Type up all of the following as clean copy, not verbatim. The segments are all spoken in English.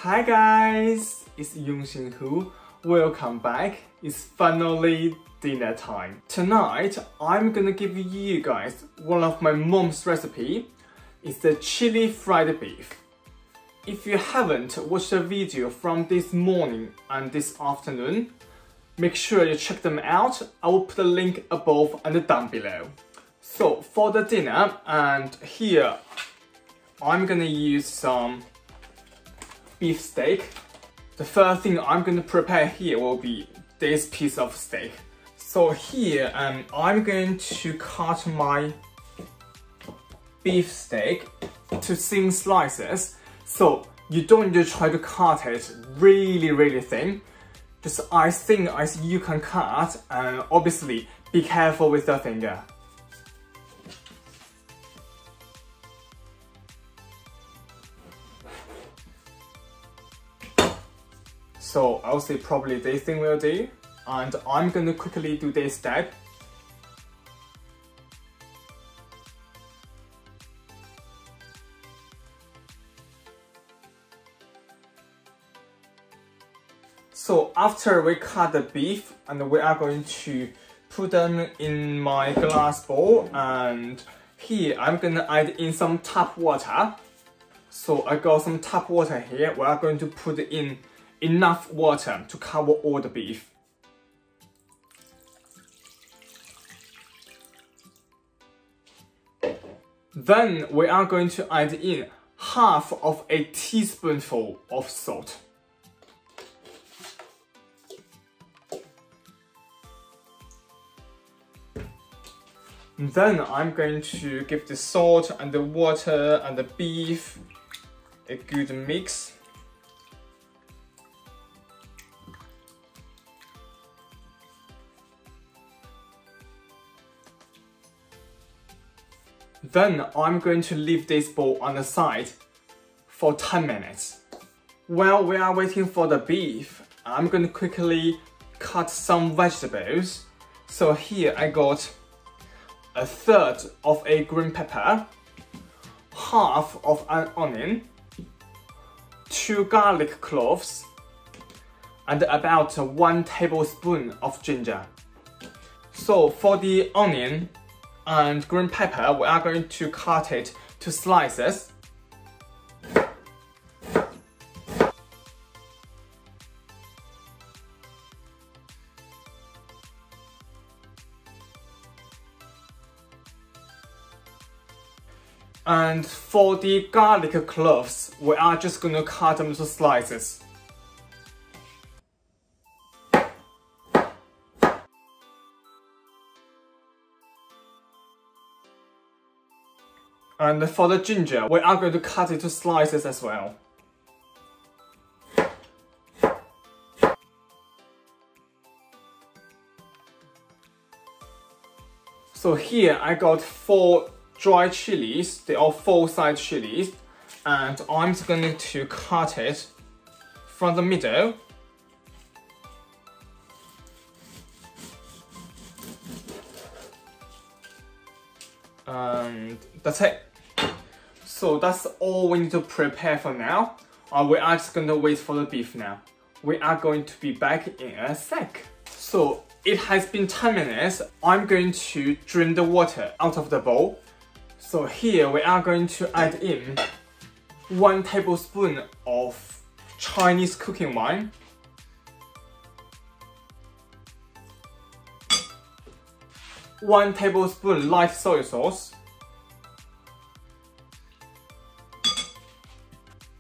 Hi guys, it's Yongxin Hu. Welcome back. It's finally dinner time. Tonight, I'm gonna give you guys one of my mom's recipe. It's the chili fried beef. If you haven't watched the video from this morning and this afternoon, make sure you check them out. I will put a link above and down below. So for the dinner, and here I'm gonna use some beef steak. The first thing I'm gonna prepare here will be this piece of steak. So here I'm going to cut my beef steak to thin slices. So you don't need to try to cut it really thin. Just as thin as you can cut, and obviously be careful with the finger. So I'll say probably this thing will do, and I'm gonna quickly do this step. So after we cut the beef, and we are going to put them in my glass bowl, and here I'm gonna add in some tap water. So I got some tap water here. We are going to put in enough water to cover all the beef. Then we are going to add in half of a teaspoonful of salt. Then I'm going to give the salt and the water and the beef a good mix. Then I'm going to leave this bowl on the side for 10 minutes. While we are waiting for the beef, I'm going to quickly cut some vegetables. So here I got a third of a green pepper, half of an onion, 2 garlic cloves, and about 1 tablespoon of ginger. So for the onion and green pepper, we are going to cut it to slices. And for the garlic cloves, we are just going to cut them to slices. And for the ginger, we are going to cut it to slices as well. So here I got 4 dry chilies. They are full-size chilies, and I'm just going to cut it from the middle. And that's it. So that's all we need to prepare for now. We are just going to wait for the beef now. We are going to be back in a sec. So it has been 10 minutes. I'm going to drain the water out of the bowl. So here we are going to add in 1 tablespoon of Chinese cooking wine, 1 tablespoon light soy sauce,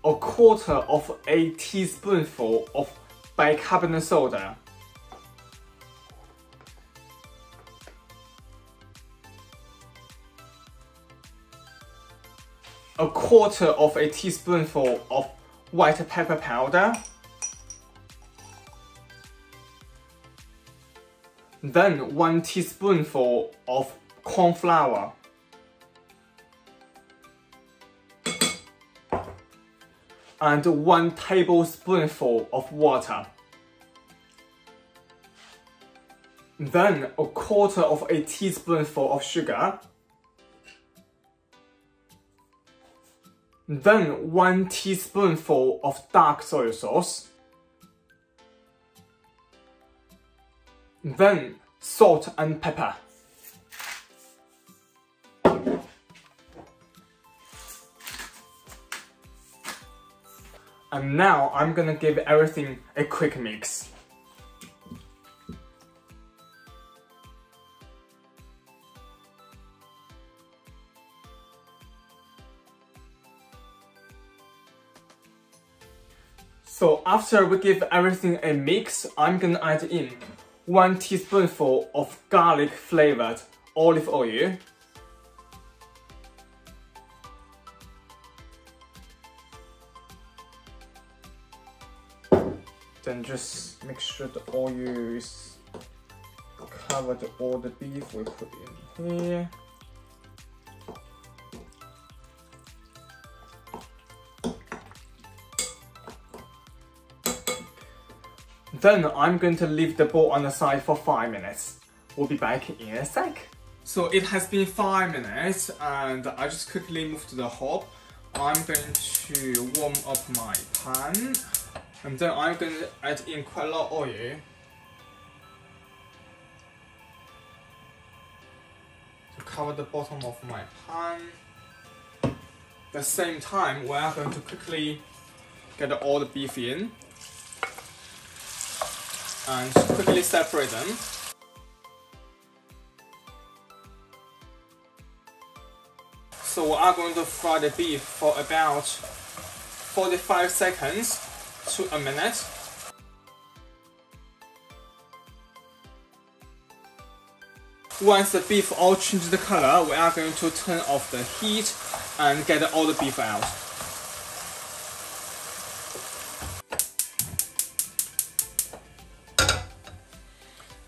1/4 of a teaspoonful of bicarbonate soda, a 1/4 of a teaspoonful of white pepper powder, then 1 teaspoonful of corn flour, and 1 tablespoonful of water. Then 1/4 of a teaspoonful of sugar, Then 1 teaspoonful of dark soy sauce. Then salt and pepper. And now I'm gonna give everything a quick mix. So after we give everything a mix, I'm gonna add in 1 teaspoonful of garlic flavored olive oil. Then just make sure the oil is covered all the beef we put in here. Then I'm going to leave the bowl on the side for 5 minutes. We'll be back in a sec. So it has been 5 minutes and I just quickly moved to the hob. I'm going to warm up my pan and then I'm going to add in quite a lot of oil to cover the bottom of my pan. At the same time, we are going to quickly get all the beef in and quickly separate them. So we are going to fry the beef for about 45 seconds to a minute. Once the beef all changes the color, we are going to turn off the heat and get all the beef out.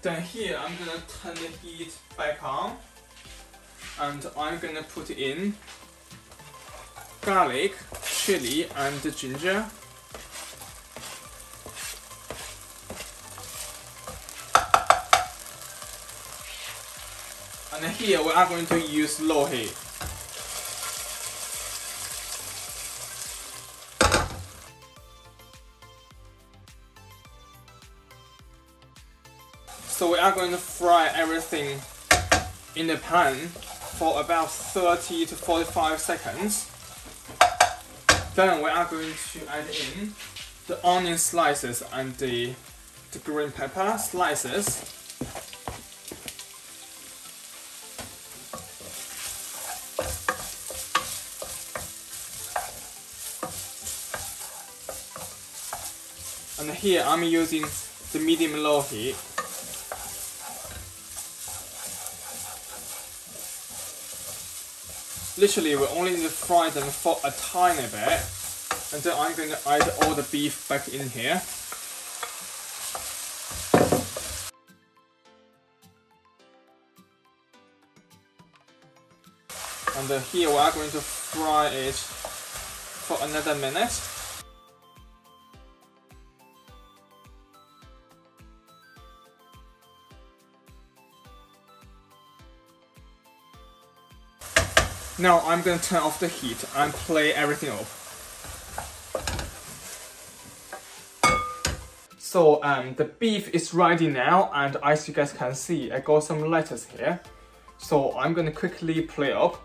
Then here I'm gonna turn the heat back on and I'm gonna put in garlic, chili and ginger. And here we are going to use low heat. So we are going to fry everything in the pan for about 30 to 45 seconds. Then we are going to add in the onion slices and the green pepper slices. And here I'm using the medium-low heat. Literally, we only need to fry them for a tiny bit, and then I'm going to add all the beef back in here. And here we are going to fry it for another minute. Now I'm going to turn off the heat and play everything off. So the beef is ready now, and as you guys can see, I got some lettuce here. So I'm going to quickly play up.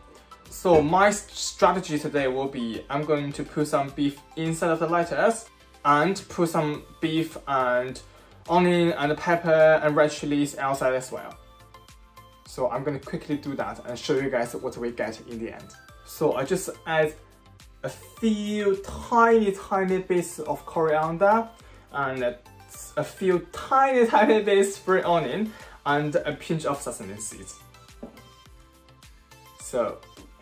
So my strategy today will be, I'm going to put some beef inside of the lettuce and put some beef and onion and pepper and red chilies outside as well. So I'm going to quickly do that and show you guys what we get in the end. So I just add a few tiny bits of coriander and a few tiny bits spring onion and a pinch of sesame seeds. So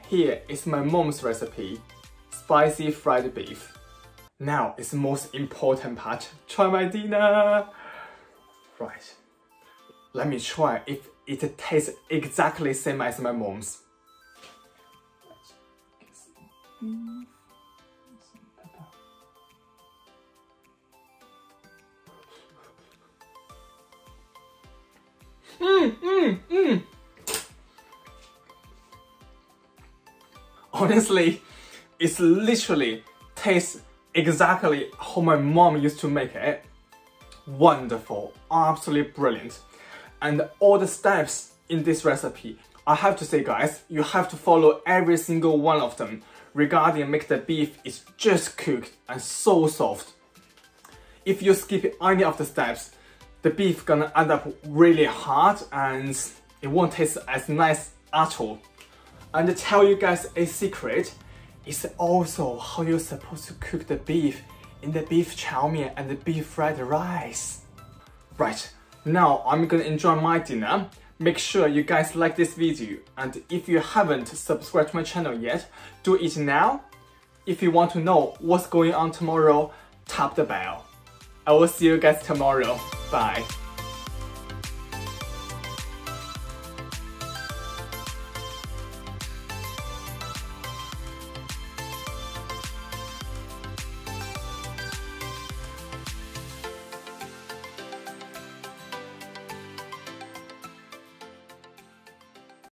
here is my mom's recipe, spicy fried beef. Now it's the most important part. Try my dinner. Right. Let me try if it tastes exactly same as my mom's. Honestly, It's literally tastes exactly how my mom used to make it. Wonderful, absolutely brilliant. And all the steps in this recipe, I have to say guys, you have to follow every single one of them regarding make the beef is just cooked and so soft. If you skip any of the steps, the beef gonna end up really hard and it won't taste as nice at all. And to tell you guys a secret, it's also how you're supposed to cook the beef in the beef chow mein and the beef fried rice. Right, now I'm gonna enjoy my dinner. Make sure you guys like this video, and if you haven't subscribed to my channel yet, do it now. If you want to know what's going on tomorrow, tap the bell. I will see you guys tomorrow. Bye.